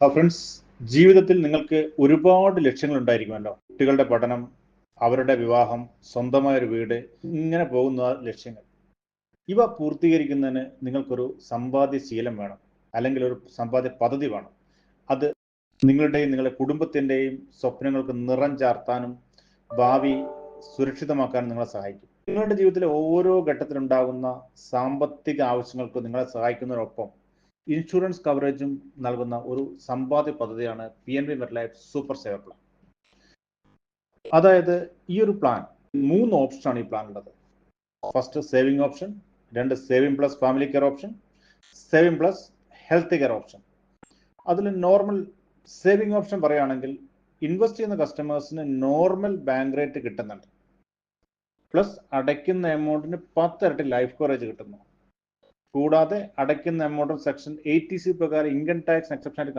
Friends, ജീവിതത്തിൽ നിങ്ങൾക്ക് ഒരുപാട് ലക്ഷ്യങ്ങൾ ഉണ്ടായിരിക്കുമല്ലോ. കുട്ടികളുടെ പഠനം, അവരുടെ വിവാഹം, സ്വന്തമായൊരു വീട്, ഇങ്ങനെ പോകുന്ന ലക്ഷ്യങ്ങൾ. ഇവ പൂർത്തീകരിക്കുന്നതിന് നിങ്ങൾക്കൊരു സമ്പാദ്യശീലം വേണം, അല്ലെങ്കിൽ ഒരു സമ്പാദ്യ പദ്ധതി വേണം. അത് നിങ്ങളുടെയും നിങ്ങളുടെ കുടുംബത്തിൻ്റെയും സ്വപ്നങ്ങൾക്ക് നിറം ചാർത്താനും ഭാവി സുരക്ഷിതമാക്കാനും നിങ്ങളെ സഹായിക്കും. നിങ്ങളുടെ ജീവിതത്തിലെ ഓരോ ഘട്ടത്തിലുണ്ടാകുന്ന സാമ്പത്തിക ആവശ്യങ്ങൾക്ക് നിങ്ങളെ സഹായിക്കുന്നതിനൊപ്പം ഇൻഷുറൻസ് കവറേജും നൽകുന്ന ഒരു സമ്പാദ്യ പദ്ധതിയാണ് PNB MetLife super saver plan. അതായത് ഈ ഒരു പ്ലാൻ 3 ഓപ്ഷനാണ് ഈ പ്ലാൻ ഉള്ളത്. First saving option, 2 saving plus family care option, saving plus health care option. അതിൽ നോർമൽ സേവിംഗ് ഓപ്ഷൻ പറയുകയാണെങ്കിൽ ഇൻവെസ്റ്റ് ചെയ്യുന്ന കസ്റ്റമേഴ്സിന് നോർമൽ ബാങ്ക് റേറ്റ് കിട്ടുന്നുണ്ട്, പ്ലസ് അടയ്ക്കുന്ന എമൗണ്ടിന് 10 ഇരട്ടി ലൈഫ് കവറേജ് കിട്ടുന്നു. കൂടാതെ അടയ്ക്കുന്ന എമൗണ്ട് സെക്ഷൻ 80C പ്രകാരം ഇൻകം ടാക്സ് എക്സെപ്ഷൻ ആയിട്ട്